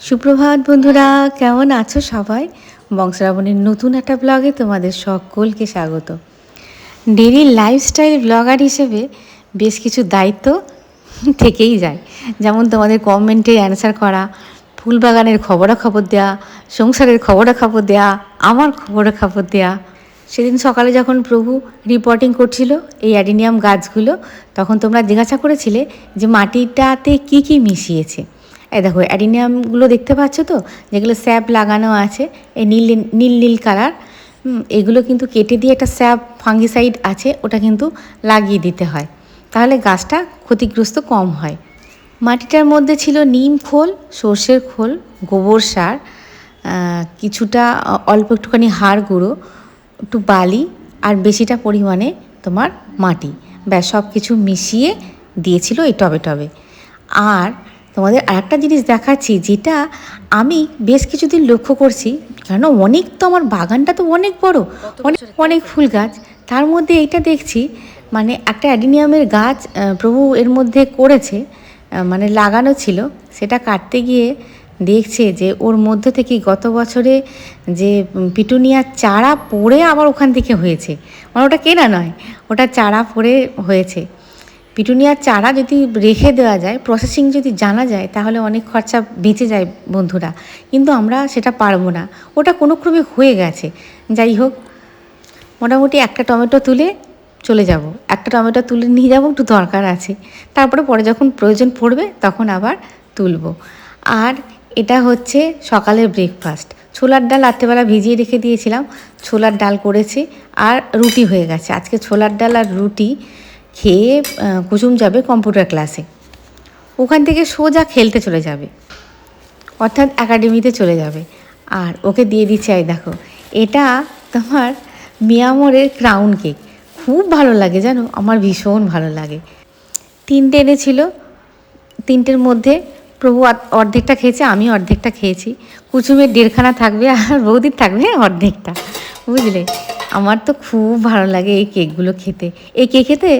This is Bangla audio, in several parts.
সুপ্রভাত বন্ধুরা, কেমন আছো সবাই? বংশরাবণীর নতুন একটা ব্লগে তোমাদের সকলকে স্বাগত। ডেইলি লাইফস্টাইল ব্লগার হিসেবে বেশ কিছু দায়িত্ব থেকেই যায়। যেমন তোমাদের কমেন্টে অ্যান্সার করা, ফুল বাগানের খবরাখবর দেওয়া, সংসারের খবরাখবর দেওয়া, আমার খবরাখবর দেওয়া। সেদিন সকালে যখন প্রভু রিপোর্টিং করছিল এই অ্যাডিনিয়াম গাছগুলো, তখন তোমরা জিজ্ঞাসা করেছিলে যে মাটিটাতে কি কি মিশিয়েছে। এই দেখো অ্যাডিনিয়ামগুলো দেখতে পাচ্ছ তো, যেগুলো স্যাপ লাগানো আছে, এই নীল নীল নীল কালার। এগুলো কিন্তু কেটে দিয়ে একটা স্যাপ ফাঙ্গিসাইড আছে, ওটা কিন্তু লাগিয়ে দিতে হয়, তাহলে গাছটা ক্ষতিগ্রস্ত কম হয়। মাটিটার মধ্যে ছিল নিম খোল, সর্ষের খোল, গোবর সার, কিছুটা অল্প একটুখানি হাড় গুঁড়ো, একটু বালি, আর বেশিটা পরিমাণে তোমার মাটি, ব্যাস সব কিছু মিশিয়ে দিয়েছিল এই টবে টবে। আর তোমাদের আরেকটা জিনিস দেখাচ্ছি, যেটা আমি বেশ কিছুদিন লক্ষ্য করছি, কেন অনেক তো আমার বাগানটা তো অনেক বড়, অনেক অনেক ফুল গাছ, তার মধ্যে এইটা দেখছি, মানে একটা অ্যাডিনিয়ামের গাছ প্রভু এর মধ্যে করেছে, মানে লাগানো ছিল, সেটা কাটতে গিয়ে দেখছে যে ওর মধ্যে থেকে গত বছরে যে পিটুনিয়ার চারা পড়ে আবার ওখান থেকে হয়েছে, মানে ওটা কেনা নয়, ওটা চারা পড়ে হয়েছে। পিটুনিয়ার চারা যদি রেখে দেওয়া যায়, প্রসেসিং যদি জানা যায়, তাহলে অনেক খরচা বেঁচে যায় বন্ধুরা, কিন্তু আমরা সেটা পারবো না, ওটা কোনো ক্রমে হয়ে গেছে। যাই হোক, মোটামুটি একটা টমেটো তুলে চলে যাব, একটা টমেটো তুলে নিয়ে যাব, একটু দরকার আছে, তারপরে পরে যখন প্রয়োজন পড়বে তখন আবার তুলব। আর এটা হচ্ছে সকালের ব্রেকফাস্ট। ছোলার ডাল রাত্রেবেলা ভিজিয়ে রেখে দিয়েছিলাম, ছোলার ডাল করেছি, আর রুটি হয়ে গেছে। আজকে ছোলার ডাল আর রুটি খেয়ে কুসুম যাবে কম্পিউটার ক্লাসে, ওখান থেকে সোজা খেলতে চলে যাবে, অর্থাৎ একাডেমিতে চলে যাবে। আর ওকে দিয়ে দিচ্ছে, এই দেখো, এটা তোমার মিয়ামোরের ক্রাউন কেক, খুব ভালো লাগে জানো, আমার ভীষণ ভালো লাগে। 3টে এনেছিল, 3টের মধ্যে প্রভু অর্ধেকটা খেয়েছে, আমি অর্ধেকটা খেয়েছি, কুসুমের 1.5খানা থাকবে, আর বৌদির থাকবে অর্ধেকটা, বুঝলে। আমার তো খুব ভালো লাগে এই কেকগুলো খেতে। এই কেক খেতে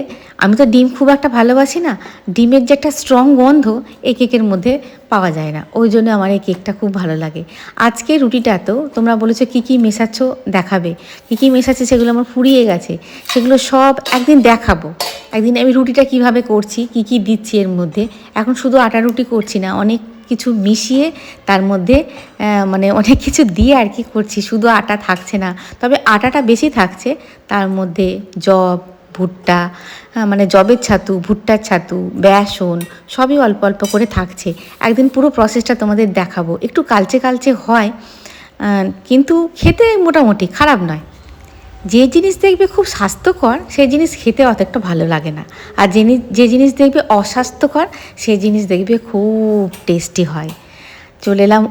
আমি তো ডিম খুব একটা ভালোবাসি না, ডিমের যে একটা স্ট্রং গন্ধ এই কেকের মধ্যে পাওয়া যায় না, ওই জন্য আমার এই কেকটা খুব ভালো লাগে। আজকে রুটিটাতেও তোমরা বলেছো কী কী মেশাচ্ছ দেখাবে, কী কী মেশাচ্ছে সেগুলো আমার ফুরিয়ে গেছে, সেগুলো সব একদিন দেখাবো। একদিন আমি রুটিটা কিভাবে করছি, কী কী দিচ্ছি এর মধ্যে। এখন শুধু আটা রুটি করছি না, অনেক কিছু মিশিয়ে তার মধ্যে মানে অনেক কিছু দিয়ে আর কি করছি, শুধু আটা থাকছে না, তবে আটাটা বেশি থাকছে, তার মধ্যে জব, ভুট্টা, মানে জবের ছাতু, ভুট্টার ছাতু, বেসন, সবই অল্প অল্প করে থাকছে। একদিন পুরো প্রসেসটা তোমাদের দেখাবো, একটু কালচে কালচে হয়, কিন্তু খেতে মোটামুটি খারাপ নয়। যে জিনিস দেখবে খুব স্বাস্থ্যকর সেই জিনিস খেতে অত একটা ভালো লাগে না, আর যে জিনিস দেখবে অস্বাস্থ্যকর সেই জিনিস দেখবে খুব টেস্টি হয়। চলে এলাম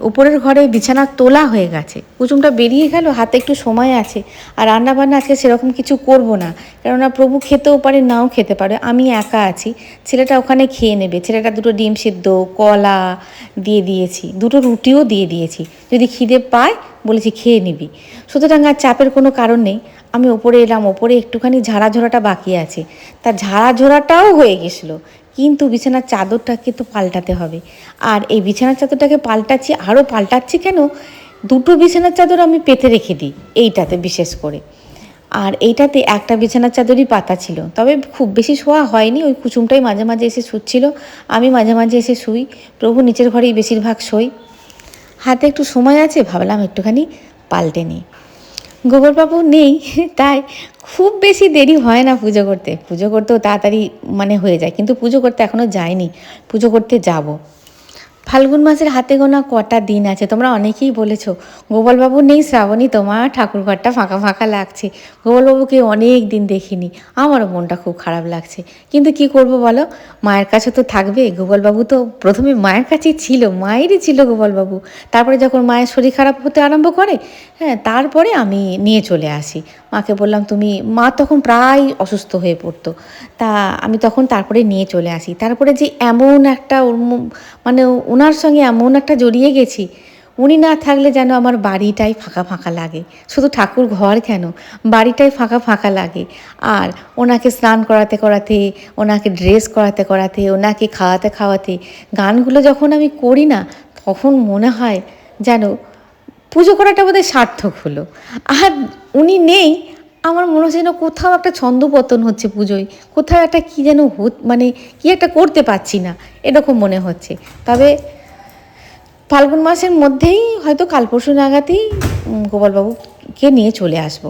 ওপরের ঘরে বিছানা তোলা হয়ে গেছে, কুসুমটা বেরিয়ে গেল, হাতে একটু সময় আছে। আর রান্নাবান্না আজকে সেরকম কিছু করব না, কেননা প্রভু খেতেও পারে নাও খেতে পারে, আমি একা আছি, ছেলেটা ওখানে খেয়ে নেবে। ছেলেটা 2টো ডিম সিদ্ধ, কলা দিয়ে দিয়েছি, 2টো রুটিও দিয়ে দিয়েছি, যদি খিদে পায় বলেছি খেয়ে নিবি। সুতরাং আর চাপের কোনো কারণ নেই। আমি ওপরে এলাম, ওপরে একটুখানি ঝাড়াঝোড়াটা বাকি আছে, তা ঝাড়াঝোড়াটাও হয়ে গেছিলো, কিন্তু বিছানার চাদরটাকে তো পাল্টাতে হবে। আর এই বিছানার চাদরটাকে পাল্টাচ্ছি, আরও পাল্টাচ্ছি কেন, 2টো বিছানার চাদর আমি পেতে রেখে দিই এইটাতে বিশেষ করে, আর এইটাতে একটা বিছানার চাদরই পাতা ছিল, তবে খুব বেশি শোয়া হয়নি, ওই কুসুমটাই মাঝে মাঝে এসে শুচ্ছিল, আমি মাঝে মাঝে এসে শুই, প্রভু নিচের ঘরেই বেশিরভাগ শোই। হাতে একটু সময় আছে, ভাবলাম একটুখানি পাল্টে নিই। গোবরবাবু নেই, তাই খুব বেশি দেরি হয় না পুজো করতেও তাড়াতাড়ি মানে হয়ে যায়, কিন্তু পুজো করতে এখনও যাইনি, পুজো করতে যাব। ফাল্গুন মাসের হাতে গোনা কটা দিন আছে, তোমরা অনেকেই বলেছো গোপালবাবু নেই শ্রাবণী, তোমার ঠাকুরঘরটা ফাঁকা ফাঁকা লাগছে। গোপালবাবুকে অনেক দিন দেখিনি, আমারও মনটা খুব খারাপ লাগছে, কিন্তু কি করব বলো, মায়ের কাছে তো থাকবে। গোপালবাবু তো প্রথমে মায়ের কাছেই ছিল, মায়েরই ছিল গোপালবাবু, তারপরে যখন মায়ের শরীর খারাপ হতে আরম্ভ করে, হ্যাঁ, তারপরে আমি নিয়ে চলে আসি। মাকে বললাম তুমি, মা তখন প্রায় অসুস্থ হয়ে পড়তো, তা আমি তখন তারপরে নিয়ে চলে আসি। তারপরে যে এমন একটা মানে ওনার সঙ্গে এমন একটা জড়িয়ে গেছি, উনি না থাকলে যেন আমার বাড়িটাই ফাঁকা ফাঁকা লাগে, শুধু ঠাকুর ঘর কেন, বাড়িটাই ফাঁকা ফাঁকা লাগে। আর ওনাকে স্নান করাতে করাতে, ওনাকে ড্রেস করাতে করাতে, ওনাকে খাওয়াতে খাওয়াতে, গানগুলো যখন আমি করি না, তখন মনে হয় যেন পুজো করাটা বোধহয় সার্থক হলো। আর উনি নেই, আমার মনে হচ্ছে যেন কোথাও একটা ছন্দপতন হচ্ছে পুজোয়, কোথাও একটা কী যেন মানে কী একটা করতে পারছি না, এরকম মনে হচ্ছে। তবে ফাল্গুন মাসের মধ্যেই হয়তো কাল পরশু নাগাদই গোপালবাবুকে নিয়ে চলে আসবো।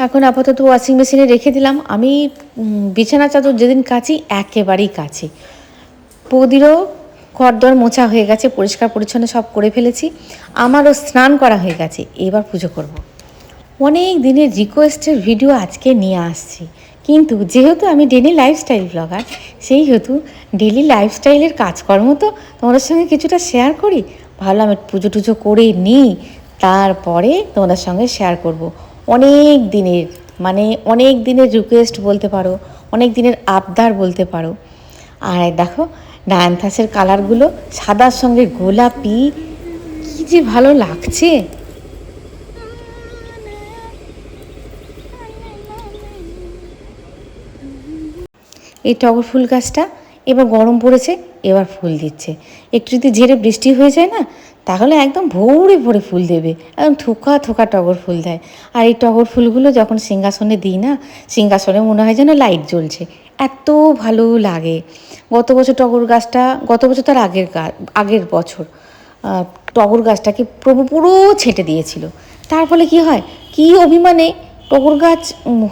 এখন আপাতত ওয়াশিং মেশিনে রেখে দিলাম। আমি বিছানা চাদর যেদিন কাচি একেবারেই কাচি। বৌদিরও ঘরদর মোছা হয়ে গেছে, পরিষ্কার পরিচ্ছন্ন সব করে ফেলেছি, আমারও স্নান করা হয়ে গেছে, এবার পুজো করব। অনেক দিনের রিকোয়েস্টের ভিডিও আজকে নিয়ে আসছি, কিন্তু যেহেতু আমি ডেলি লাইফস্টাইল ব্লগার, সেই হেতু ডেলি লাইফস্টাইলের কাজকর্ম তো তোমাদের সঙ্গে কিছুটা শেয়ার করি। ভাবলাম আমি পুজো টুজো করে নিই, তারপরে তোমাদের সঙ্গে শেয়ার করব। অনেক দিনের রিকোয়েস্ট বলতে পারো, অনেক দিনের আবদার বলতে পারো। আর দেখো ডায়ান্থাসের কালারগুলো সাদার সঙ্গে গোলাপি, কী যে ভালো লাগছে। এই টগর ফুল গাছটা এবার গরম পড়েছে, এবার ফুল দিচ্ছে। একটু যদি ঝেড়ে বৃষ্টি হয়ে যায় না, তাহলে একদম ভরে ভরে ফুল দেবে, একদম থোকা থোকা টগর ফুল দেয়। আর এই টগর ফুলগুলো যখন সিংহাসনে দিই না, সিংহাসনে মনে হয় যেন লাইট জ্বলছে, এত ভালো লাগে। গত বছর তার আগের বছর টগর গাছটাকে প্রভু পুরো ছেঁটে দিয়েছিল। তার ফলে কী হয়, কী অভিমানে টগর গাছ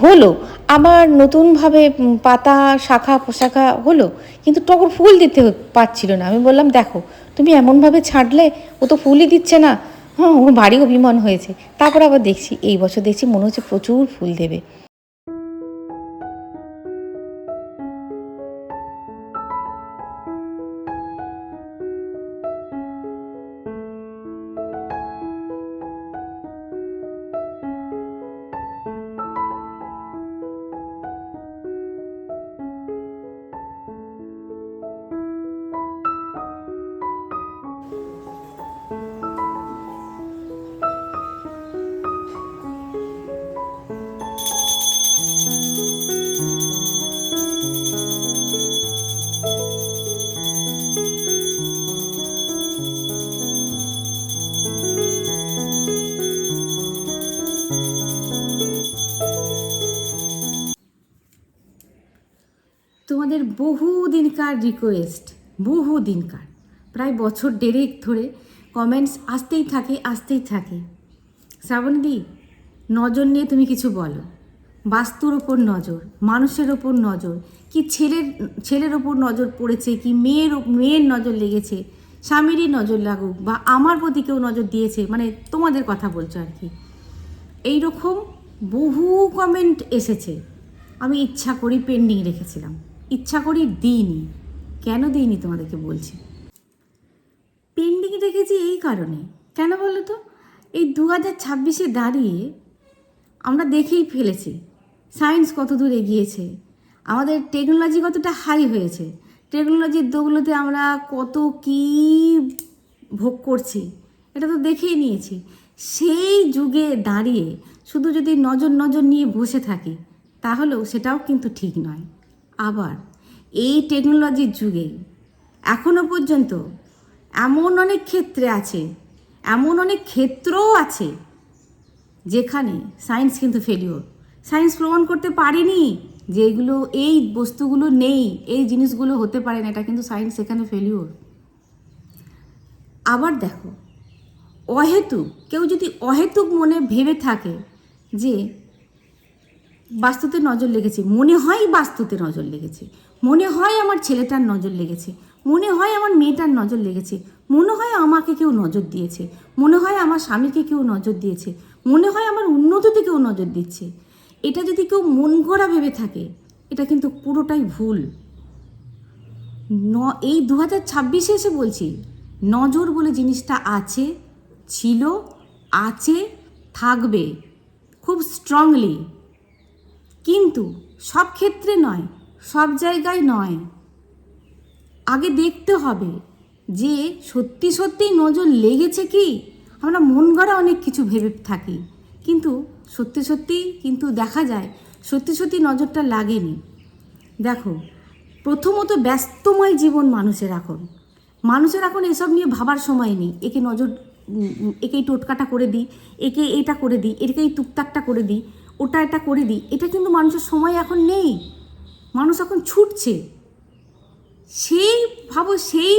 হলো, আবার নতুনভাবে পাতা শাখা পোশাখা হলো, কিন্তু টগর ফুল দিতে পারছিল না। আমি বললাম, দেখো তুমি এমনভাবে ছাঁটলে, ও তো ফুলই দিচ্ছে না। হ্যাঁ, ওর ভারী অভিমান হয়েছে। তারপর আবার দেখছি, এই বছর দেখছি মনে হচ্ছে প্রচুর ফুল দেবে। তোমাদের বহুদিনকার রিকোয়েস্ট, বহুদিনকার, প্রায় বছর দেড়েক ধরে কমেন্টস আসতেই থাকে। শ্রাবণীদি, নজর নিয়ে তুমি কিছু বলো। বাস্তুর ওপর নজর, মানুষের ওপর নজর, কি ছেলের ওপর নজর পড়েছে, কি মেয়ের নজর লেগেছে, স্বামীরই নজর লাগুক, বা আমার প্রতি কেউ নজর দিয়েছে, মানে তোমাদের কথা বলছো আর কি। এইরকম বহু কমেন্ট এসেছে। আমি ইচ্ছা করি পেন্ডিং রেখেছিলাম, ইচ্ছা করি দিইনি। কেন দিইনি তোমাদেরকে বলছি। পেন্ডিং রেখেছি এই কারণে, কেন বলো তো, এই 2026-এ দাঁড়িয়ে আমরা দেখেই ফেলেছি সায়েন্স কত দূর এগিয়েছে, আমাদের টেকনোলজি কতটা হাই হয়েছে, টেকনোলজির দৌলতে আমরা কত কী ভোগ করছি, এটা তো দেখেই নিয়েছি। সেই যুগে দাঁড়িয়ে শুধু যদি নজর নিয়ে বসে থাকি, তাহলেও সেটাও কিন্তু ঠিক নয়। আবার এই টেকনোলজির যুগে এখনও পর্যন্ত এমন অনেক ক্ষেত্রও আছে যেখানে সায়েন্স কিন্তু ফেলিওর। সায়েন্স প্রমাণ করতে পারেনি যে এই বস্তুগুলো নেই, এই জিনিসগুলো হতে পারে না, এটা কিন্তু সায়েন্স এখানে ফেলিওর। আবার দেখো, কেউ যদি অহেতুক মনে ভেবে থাকে যে বাস্তুতে নজর লেগেছে, মনে হয় বাস্তুতে নজর লেগেছে, মনে হয় আমার ছেলেটার নজর লেগেছে, মনে হয় আমার মেয়েটার নজর লেগেছে, মনে হয় আমাকে কেউ নজর দিয়েছে, মনে হয় আমার স্বামীকে কেউ নজর দিয়েছে, মনে হয় আমার উন্নতিতে কেউ নজর দিচ্ছে, এটা যদি কেউ মন গড়া ভেবে থাকে, এটা কিন্তু পুরোটাই ভুল। এই 2026-এ এসে বলছি, নজর বলে জিনিসটা আছে, ছিল, আছে, থাকবে খুব স্ট্রংলি, কিন্তু সব ক্ষেত্রে নয়, সব জায়গায় নয়। আগে দেখতে হবে যে সত্যি নজর লেগেছে কি। আমরা মন গড়া অনেক কিছু ভেবে থাকি, কিন্তু সত্যি কিন্তু দেখা যায় সত্যি নজরটা লাগেনি। দেখো, প্রথমত ব্যস্তময় জীবন মানুষের এখন, মানুষের এখন এসব নিয়ে ভাবার সময় নেই। একে নজর, একেই টোটকাটা করে দিই, একে এটা করে দিই, এটাকেই টুকটাকটা করে দিই, ওটা এটা করে দিই, এটা কিন্তু মানুষের সময় এখন নেই। মানুষ এখন ছুটছে। সেই ভাবো, সেই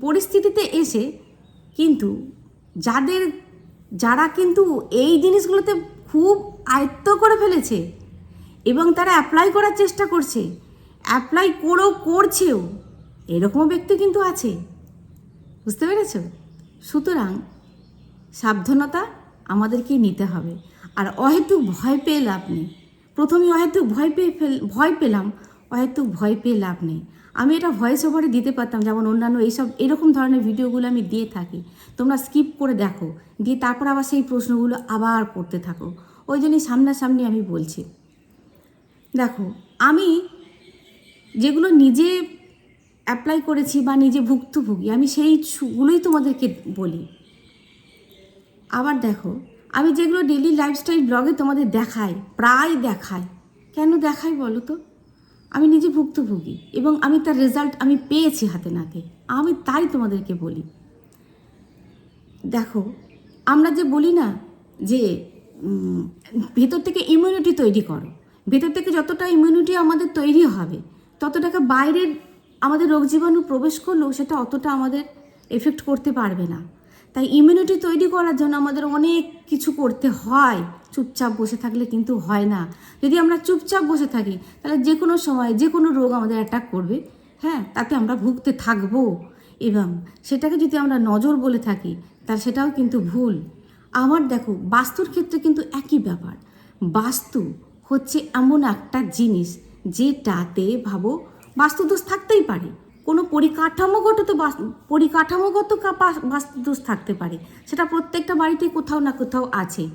পরিস্থিতিতে এসে কিন্তু যারা কিন্তু এই জিনিসগুলোতে খুব আয়ত্ত করে ফেলেছে এবং তারা অ্যাপ্লাই করার চেষ্টা করছে, অ্যাপ্লাই করছেও, এরকম ব্যক্তি কিন্তু আছে। বুঝতে পেরেছ? সুতরাং সাবধানতা আমাদেরকেই নিতে হবে। আর অহেতুক ভয় পেয়ে লাভ নেই। প্রথমে অহেতুক ভয় পেলাম, অহেতুক ভয় পেয়ে লাভ নেই। আমি এটা ভয়েস ওভারে দিতে পারতাম, যেমন অন্যান্য এরকম ধরনের ভিডিওগুলো আমি দিয়ে থাকি, তোমরা স্কিপ করে দেখো, দিয়ে তারপর আবার সেই প্রশ্নগুলো আবার করতে থাকো। ওই জন্যই সামনাসামনি আমি বলছি। দেখো, আমি যেগুলো নিজে অ্যাপ্লাই করেছি বা নিজে ভুক্তভোগী, আমি সেইগুলোই তোমাদেরকে বলি। আবার দেখো, আমি যেগুলো ডেইলি লাইফস্টাইল ব্লগে তোমাদের প্রায় দেখাই, কেন দেখাই বলো তো? আমি নিজে ভুক্তভোগী এবং আমি তার রেজাল্ট আমি পেয়েছি হাতে নাতে, আমি তাই তোমাদেরকে বলি। দেখো, আমরা যে বলি না যে ভেতর থেকে ইমিউনিটি তৈরি করো, ভেতর থেকে যতটা ইমিউনিটি আমাদের তৈরি হবে, ততটাকে বাইরের আমাদের রোগ জীবাণু প্রবেশ করলেও সেটা অতটা আমাদের এফেক্ট করতে পারবে না। তাই ইমিউনিটি তৈরি করার জন্য আমাদের অনেক কিছু করতে হয়। চুপচাপ বসে থাকলে কিন্তু হয় না। যদি আমরা চুপচাপ বসে থাকি, তাহলে যে কোনো সময় যে কোনো রোগ আমাদের অ্যাটাক করবে, হ্যাঁ, তাতে আমরা ভুগতে থাকবো। এবং সেটাকে যদি আমরা নজর বলে থাকি, তাহলে সেটাও কিন্তু ভুল। আবার দেখো, বাস্তুর ক্ষেত্রে কিন্তু একই ব্যাপার। বাস্তু হচ্ছে এমন একটা জিনিস যেটাতে ভাবো বাস্তুদোষ থাকতেই পারে। কোনো পরিকাঠামোগত বাস্তুদোষ থাকতে পারে। সেটা প্রত্যেকটা বাড়িতে কোথাও না কোথাও আছে,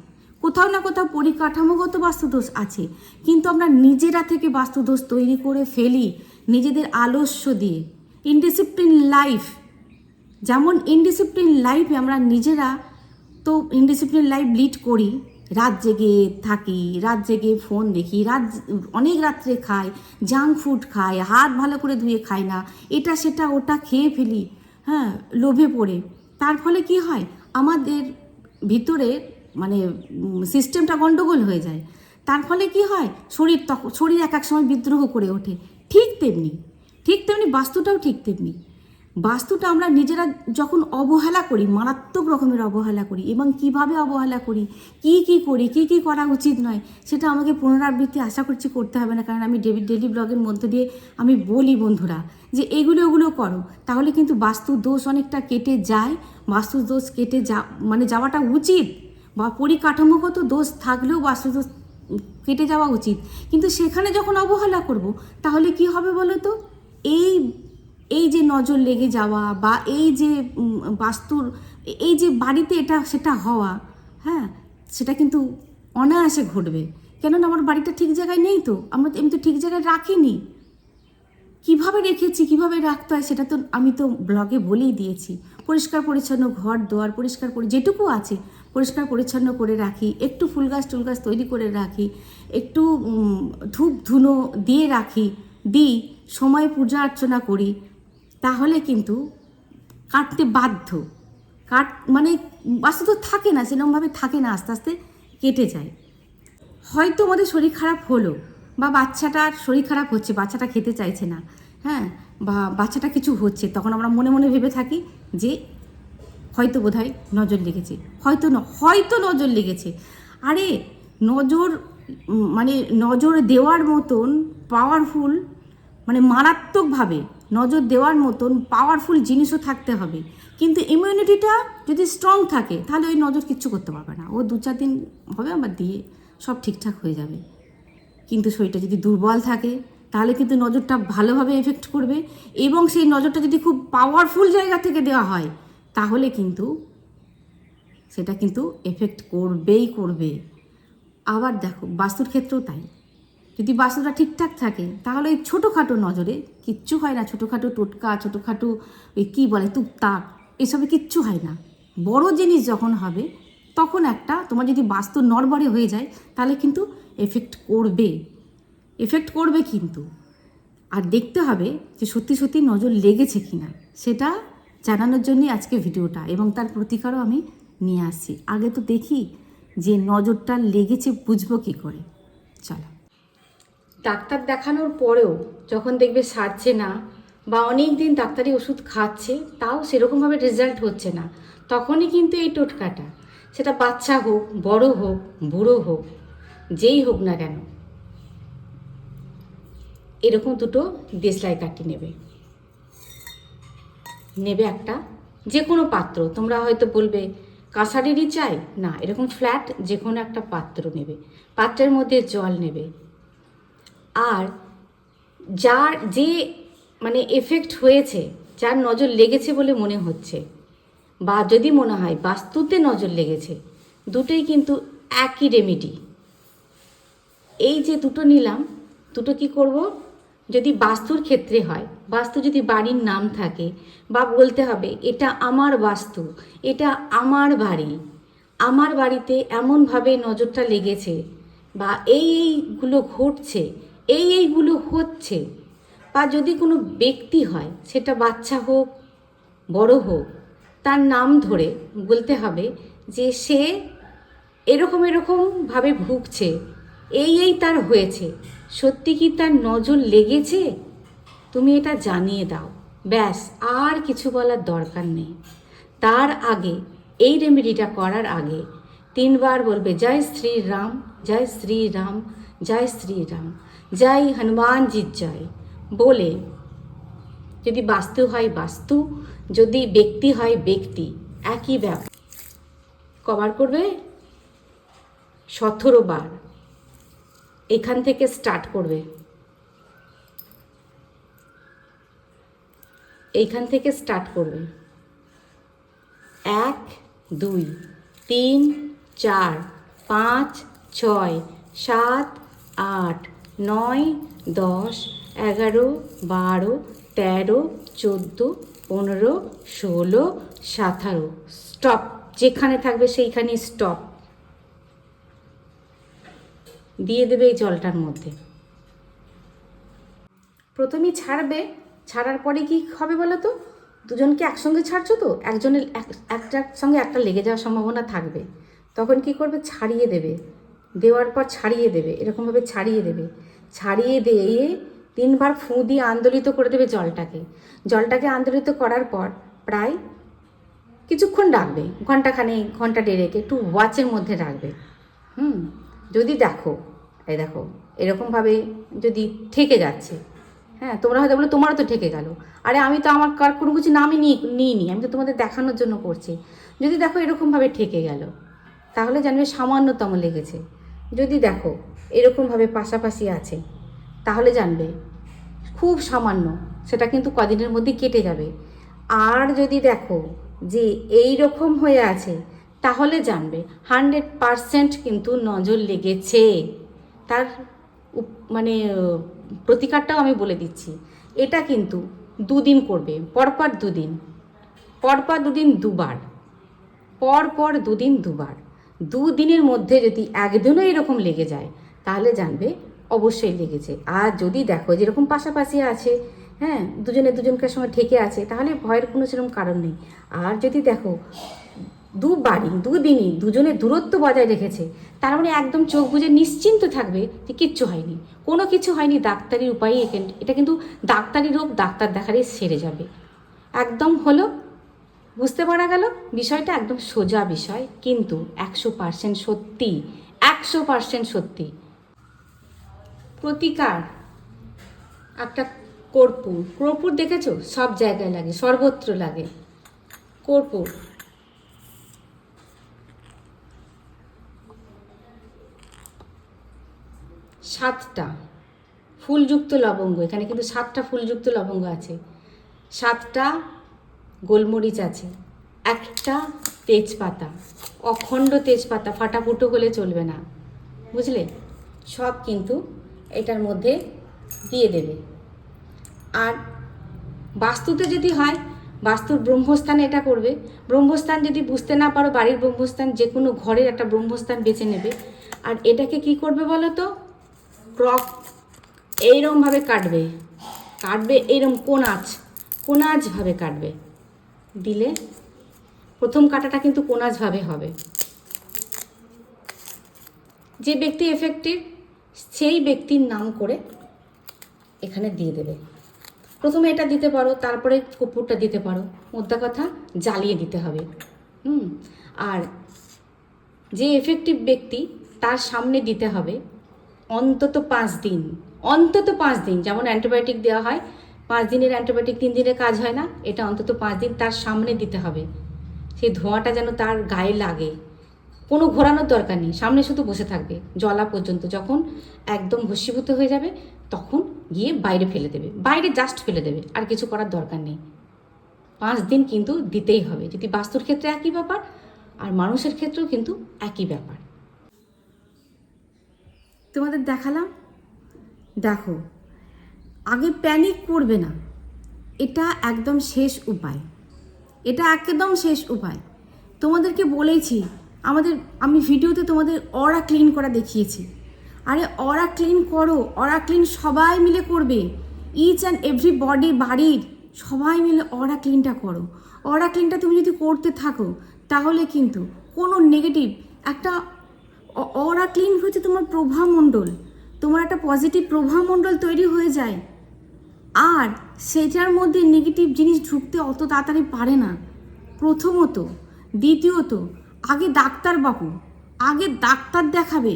কোথাও না কোথাও পরিকাঠামোগত বাস্তুদোষ আছে। কিন্তু আমরা নিজেরা থেকে বাস্তুদোষ তৈরি করে ফেলি নিজেদের আলস্য দিয়ে। ইনডিসিপ্লিন লাইফ, যেমন ইনডিসিপ্লিন লাইফে আমরা নিজেরা তো ইনডিসিপ্লিন লাইফ লিড করি। রাত জেগে থাকি, রাত জেগে ফোন দেখি, অনেক রাত্রে খাই, জাঙ্ক ফুড খাই, হাত ভালো করে ধুয়ে খাই না, এটা সেটা ওটা খেয়ে ফেলি, হ্যাঁ, লোভে পড়ে। তার ফলে কি হয়, আমাদের ভিতরে মানে সিস্টেমটা গন্ডগোল হয়ে যায়। তার ফলে কি হয়, শরীর এক এক সময় বিদ্রোহ করে ওঠে। ঠিক তেমনি বাস্তুটাও ঠিক তেমনি। বাস্তুটা আমরা নিজেরা যখন অবহেলা করি, মারাত্মক রকমের অবহেলা করি, এবং কিভাবে অবহেলা করি, কি করি, কি করা উচিত নয়, সেটা আমাকে পুনরাবৃত্তি আশা করছি করতে হবে না। কারণ আমি ডেলি ব্লগের মধ্যে দিয়ে আমি বলি বন্ধুরা যে ওগুলো করো, তাহলে কিন্তু বাস্তু দোষ অনেকটা কেটে যায়। বাস্তু দোষ কেটে যাওয়াটা উচিত, বা পরিকাঠামোগত দোষ থাকলেও বাস্তু দোষ কেটে যাওয়া উচিত। কিন্তু সেখানে যখন অবহেলা করব, তাহলে কি হবে বলো তো? এই যে নজর লেগে যাওয়া, বা এই যে বাস্তুর এই যে বাড়িতে এটা সেটা হওয়া, হ্যাঁ, সেটা কিন্তু অনায়াসে ঘটবে। কেননা আমার বাড়িটা ঠিক জায়গায় নেই, তো আমি তো ঠিক জায়গায় রাখিনি। কিভাবে রেখেছি, কিভাবে রাখতে হয়, সেটা তো আমি তো ব্লগে বলেই দিয়েছি। পরিষ্কার পরিচ্ছন্ন ঘর দোয়ার যেটুকু আছে পরিষ্কার পরিচ্ছন্ন করে রাখি, একটু ফুল গাছ টুল গাছ তৈরি করে রাখি, একটু ধূপ ধুনো দিয়ে দিই, সময় পূজা অর্চনা করি, তাহলে কিন্তু কাটতে বাধ্য। মানে বাস্তু তো থাকে না, সেরকমভাবে থাকে না, আস্তে আস্তে কেটে যায়। হয়তো আমাদের শরীর খারাপ হলো, বা বাচ্চাটার শরীর খারাপ হচ্ছে, বাচ্চাটা খেতে চাইছে না, হ্যাঁ, বা বাচ্চাটা কিছু হচ্ছে, তখন আমরা মনে মনে ভেবে থাকি যে হয়তো বোধহয় নজর লেগেছে, হয়তো নজর লেগেছে। আরে নজর দেওয়ার মতন পাওয়ারফুল, মারাত্মকভাবে নজর দেওয়ার মতন পাওয়ারফুল জিনিসও থাকতে হবে। কিন্তু ইমিউনিটিটা যদি স্ট্রং থাকে, তাহলে ওই নজর কিচ্ছু করতে পারবে না। ও 2-4 দিন হবে, আবার দিয়ে সব ঠিকঠাক হয়ে যাবে। কিন্তু শরীরটা যদি দুর্বল থাকে, তাহলে কিন্তু নজরটা ভালোভাবে এফেক্ট করবে। এবং সেই নজরটা যদি খুব পাওয়ারফুল জায়গা থেকে দেওয়া হয়, তাহলে কিন্তু সেটা কিন্তু এফেক্ট করবে। আবার দেখো, বাস্তুর ক্ষেত্রেও তাই। যদি বাস্তুটা ঠিকঠাক থাকে, তাহলে ওই ছোটোখাটো নজরে কিচ্ছু হয় না। ছোটোখাটো টোটকা, ছোটোখাটো ওই কী বলে তুকতাক, এসবে কিচ্ছু হয় না। বড় জিনিস যখন হবে, তখন তোমার যদি বাস্তু নড়বড়ে হয়ে যায়, তাহলে কিন্তু এফেক্ট করবে কিন্তু। আর দেখতে হবে যে সত্যি সত্যি নজর লেগেছে কিনা, সেটা জানানোর জন্যই আজকে ভিডিওটা, এবং তার প্রতিকারও আমি নিয়ে আসছি। আগে তো দেখি যে নজরটা লেগেছে বুঝবো কী করে। চলো। ডাক্তার দেখানোর পরেও যখন দেখবে সারছে না বা অনেক দিন ডাক্তারি ওষুধ খাচ্ছে তাও সেরকমভাবে রেজাল্ট হচ্ছে না, তখনই কিন্তু এই টোটকাটা, সেটা বাচ্চা হোক, বড় হোক, বুড়ো হোক, যেই হোক না কেন, এরকম দুটো দেশলাই কাঠি নেবে একটা যে কোনো পাত্র। তোমরা হয়তো বলবে কাঁসারেরই চাই, না, এরকম ফ্ল্যাট যে কোনো একটা পাত্র নেবে, পাত্রের মধ্যে জল নেবে। আর যার যে মানে এফেক্ট হয়েছে, যার নজর লেগেছে বলে মনে হচ্ছে, বা যদি মনে হয় বাস্তুতে নজর লেগেছে, দুটোই কিন্তু একই রেমেডি। এই যে দুটো নিলাম, দুটো কি করব, যদি বাস্তুর ক্ষেত্রে হয়, বাস্তু যদি বাড়ির নাম থাকে, বা বলতে হবে এটা আমার বাস্তু, এটা আমার বাড়ি, আমার বাড়িতে এমনভাবে নজরটা লেগেছে, বা এইগুলো ঘটছে, এইগুলো হচ্ছে, বা যদি কোনো ব্যক্তি হয়, সেটা বাচ্চা হোক, বড় হোক, তার নাম ধরে বলতে হবে যে সে এরকমভাবে ভুগছে, এই তার হয়েছে, সত্যি কি তার নজর লেগেছে, তুমি এটা জানিয়ে দাও। ব্যাস, আর কিছু বলার দরকার নেই। তার আগে, এই রেমেডিটা করার আগে 3 বার বলবে জয় শ্রীরাম, জয় শ্রীরাম, জয় শ্রীরাম, জয় হনুমানজির জয় বলে, যদি বাস্তু হয় বাস্তু, যদি ব্যক্তি হয় ব্যক্তি, একই ব্যাপার কভার করবে 17 বার। এখান থেকে স্টার্ট করবে, এইখান থেকে স্টার্ট করবে। 1 2 3 4 5 6 7 8 9 10 11 12 13 14 15 16 17। স্টপ, যেখানে থাকবে সেইখানেই স্টপ দিয়ে দেবে এই জলটার মধ্যে। প্রথমেই ছাড়বে, ছাড়ার পরে কি হবে বলো তো, দুজনকে একসঙ্গে ছাড়ছো তো, একজনের একটার সঙ্গে একটা লেগে যাওয়ার সম্ভাবনা থাকবে। তখন কি করবে, ছাড়িয়ে দেবে, দেওয়ার পর ছাড়িয়ে দেবে, এরকমভাবে ছাড়িয়ে দেবে, ছাড়িয়ে দিয়ে 3 বার ফুঁ দিয়ে আন্দোলিত করে দেবে জলটাকে আন্দোলিত করার পর প্রায় কিছুক্ষণ রাখবে, ঘন্টাখানেক, ঘন্টা দেড়েক, একটু ওয়াচের মধ্যে রাখবে। যদি দেখো, এই দেখো এরকমভাবে যদি ঠেকে যাচ্ছে, হ্যাঁ, তোমরা হয়তো বলো তোমারও তো ঠেকে গেল, আরে আমি তো আমার কার কোনো কিছু নামই নিইনি, আমি তো তোমাদের দেখানোর জন্য করছি। যদি দেখো এরকমভাবে ঠেকে গেল, তাহলে জানবে সামান্যতম লেগেছে। যদি দেখো এরকমভাবে পাশাপাশি আছে, তাহলে জানবে খুব সামান্য, সেটা কিন্তু কদিনের মধ্যে কেটে যাবে। আর যদি দেখো যে এই রকম হয়ে আছে, তাহলে জানবে 100% কিন্তু নজর লেগেছে। তার মানে প্রতিকারটাও আমি বলে দিচ্ছি। এটা কিন্তু 2 দিন করবে, পরপর 2 দিন, পরপর 2 দিন 2 বার, পরপর 2 দিন 2 বার। 2 দিনের মধ্যে যদি একদিনও এরকম লেগে যায়, তাহলে জানবে অবশ্যই লেগেছে। আর যদি দেখো যেরকম পাশাপাশি আছে, হ্যাঁ, দুজনকার সঙ্গে ঠেকে আছে, তাহলে ভয়ের কোনো সেরকম কারণ নেই। আর যদি দেখো 2 বারই 2 দিনই দুজনের দূরত্ব বজায় রেখেছে, তার মানে একদম চোখ বুজে নিশ্চিন্ত থাকবে যে কিচ্ছু হয়নি, কোনো কিছু হয়নি, ডাক্তারির উপায়ে এটা কিন্তু ডাক্তারি রোগ ডাক্তার দেখালেই সেরে যাবে। একদম হলো, বুঝতে পারা গেল বিষয়টা, একদম সোজা বিষয়, কিন্তু 100% সত্যি, 100% সত্যি। প্রতিকার একটা কর্পূর দেখেছো, সব জায়গায় লাগে, সর্বত্র লাগে কর্পূর। সাতটা ফুলযুক্ত লবঙ্গ, এখানে কিন্তু 7টা ফুলযুক্ত লবঙ্গ আছে, 7টা গোলমরিচ আছে, একটা তেজপাতা, অখণ্ড তেজপাতা, ফাটাফুটো হলে চলবে না, বুঝলে, সব কিন্তু এটার মধ্যে দিয়ে দেবে। আর বাস্তুতে যদি হয়, বাস্তুর ব্রহ্মস্থানে এটা করবে। ব্রহ্মস্থান যদি বুঝতে না পারো, বাড়ির ব্রহ্মস্থান, যে কোনো ঘরের একটা ব্রহ্মস্থান বেছে নেবে। আর এটাকে কি করবে বলো তো, এইরকমভাবে কাটবে, এইরকম কোনাজভাবে কাটবে, দিলে প্রথম কাটাটা কিন্তু কোনাজভাবে হবে। যে ব্যক্তি এফেক্টিভ সেই ব্যক্তির নাম করে এখানে দিয়ে দেবে। প্রথমে এটা দিতে পারো, তারপরে কর্পূরটা দিতে পারো, মোদ্দা কথা জ্বালিয়ে দিতে হবে। আর যে এফেক্টিভ ব্যক্তি তার সামনে দিতে হবে অন্তত 5 দিন, অন্তত 5 দিন। যেমন অ্যান্টিবায়োটিক দেওয়া হয়, 5 দিনের অ্যান্টিবায়োটিক 3 দিনে কাজ হয় না, এটা অন্তত 5 দিন তার সামনে দিতে হবে। সেই ধোঁয়াটা যেন তার গায়ে লাগে, কোনো ঘোরানোর দরকার নেই, সামনে শুধু বসে থাকবে জ্বলা পর্যন্ত। যখন একদম ভস্মীভূত হয়ে যাবে তখন গিয়ে বাইরে ফেলে দেবে, বাইরে জাস্ট ফেলে দেবে, আর কিছু করার দরকার নেই। 5 দিন কিন্তু দিতেই হবে। যদি বাস্তুর ক্ষেত্রে একই ব্যাপার, আর মানুষের ক্ষেত্রেও কিন্তু একই ব্যাপার। তোমাদের দেখালাম, দেখো আগে প্যানিক করবে না, এটা একদম শেষ উপায়, এটা একদম শেষ উপায়। তোমাদেরকে বলেছি, আমি ভিডিওতে তোমাদের অরা ক্লিন করা দেখিয়েছি। আরে অরা ক্লিন করো, অরা ক্লিন সবাই মিলে করবে, ইচ অ্যান্ড এভরি বডি, বাড়ির সবাই মিলে অরা ক্লিনটা করো। অরা ক্লিনটা তুমি যদি করতে থাকো তাহলে কিন্তু কোনো নেগেটিভ একটা অরা ক্লিন হচ্ছে তোমার প্রভামণ্ডল, তোমার একটা পজিটিভ প্রভামণ্ডল তৈরি হয়ে যায়, আর সেটার মধ্যে নেগেটিভ জিনিস ঢুকতে অত তাড়াতাড়ি পারে না। প্রথমত। দ্বিতীয়ত, আগে ডাক্তারবাবু, আগে ডাক্তার দেখাবে,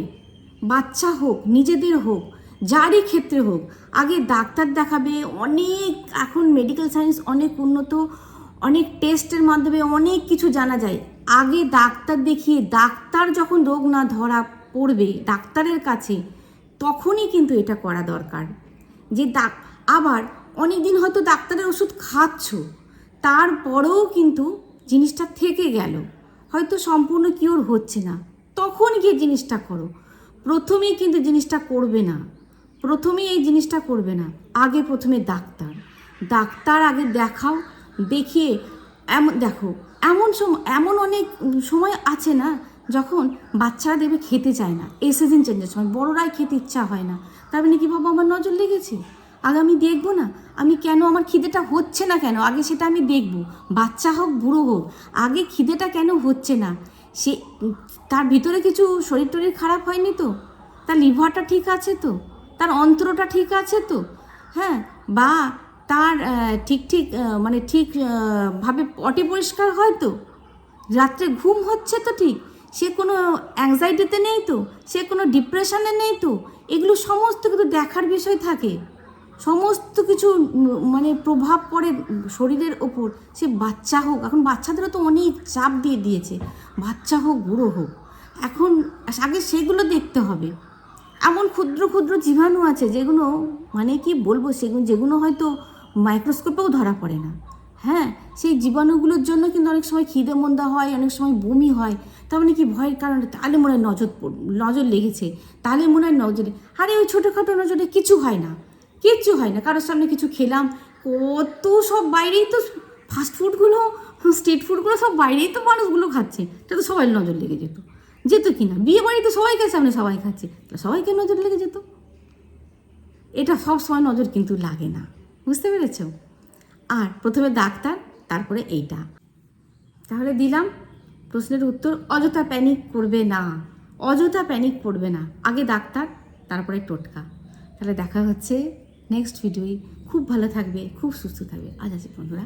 বাচ্চা হোক নিজেদের হোক যারই ক্ষেত্রে হোক, আগে ডাক্তার দেখাবে। অনেক এখন মেডিকেল সায়েন্স অনেক উন্নত, অনেক টেস্টের মাধ্যমে অনেক কিছু জানা যায়। আগে ডাক্তার দেখিয়ে, ডাক্তার যখন রোগ না ধরা পড়বে ডাক্তারের কাছে, তখনই কিন্তু এটা করা দরকার। যে আবার অনেক দিন হয়তো ডাক্তারের ওষুধ খাচ্ছ, তারপরেও কিন্তু জিনিসটা থেকে গেল, হয়তো সম্পূর্ণ কিওর হচ্ছে না, তখন গিয়ে জিনিসটা করো। প্রথমেই কিন্তু জিনিসটা করবে না, প্রথমেই এই জিনিসটা করবে না। আগে প্রথমে ডাক্তার আগে দেখাও, দেখিয়ে দেখো এমন অনেক সময় আছে না, যখন বাচ্চারা দেখবে খেতে চায় না, এই সিজন চেঞ্জের সময় বড়রাই খেতে ইচ্ছা হয় না, তার মানে কি ভাবো আমার নজর লেগেছে, আগে আমি দেখবো না, আমি কেন আমার খিদেটা হচ্ছে না কেন, আগে সেটা আমি দেখবো। বাচ্চা হোক বুড়ো হোক, আগে খিদেটা কেন হচ্ছে না, সে তার ভিতরে কিছু শরীর টরীর খারাপ হয়নি তো, তার লিভারটা ঠিক আছে তো, তার অন্ত্রটা ঠিক আছে তো, হ্যাঁ, বা তার ভাবে পটি পরিষ্কার হয় তো, রাত্রে ঘুম হচ্ছে তো ঠিক, সে কোনো অ্যাংজাইটিতে নেই তো, সে কোনো ডিপ্রেশনে নেই তো, এগুলো সমস্ত কিছু দেখার বিষয় থাকে। সমস্ত কিছু প্রভাব পড়ে শরীরের ওপর, সে বাচ্চা হোক, এখন বাচ্চাদেরও তো অনেক চাপ দিয়ে দিয়েছে, বাচ্চা হোক বুড়ো হোক, এখন আগে সেগুলো দেখতে হবে। এমন ক্ষুদ্র ক্ষুদ্র জীবাণু আছে যেগুলো কি বলবো, যেগুলো হয়তো মাইক্রোস্কোপেও ধরা পড়ে না। হ্যাঁ, সেই জীবাণুগুলোর জন্য কিন্তু অনেক সময় খিদে মন্দা হয়, অনেক সময় বমি হয়, তার মানে কি ভয়ের কারণে, তাহলে মনে হয় নজর লেগেছে, তাহলে মনে হয় নজরে, আরে ওই ছোটোখাটো নজরে কিচ্ছু হয় না, কিচ্ছু হয় না। কারোর সামনে কিছু খেলাম, কত সব বাইরেই তো ফাস্টফুডগুলো, স্ট্রিট ফুডগুলো সব বাইরেই তো মানুষগুলো খাচ্ছে, এটা তো সবাই নজর লেগে যেত কি না, বিয়ে বাড়িতে সবাইকে সামনে সবাই খাচ্ছে, সবাইকে নজর লেগে যেত। এটা সব সময় নজর কিন্তু লাগে না, বুঝতে পেরেছ? আর প্রথমে ডাক্তার, তারপরে এইটা। তাহলে দিলাম প্রশ্নের উত্তর, অযথা প্যানিক করবে না, অযথা প্যানিক করবে না, আগে ডাক্তার তারপরে টোটকা। তাহলে দেখা হচ্ছে নেক্সট ভিডিওয়। খুব ভালো থাকবে, খুব সুস্থ থাকবে। আজ আছে বন্ধুরা।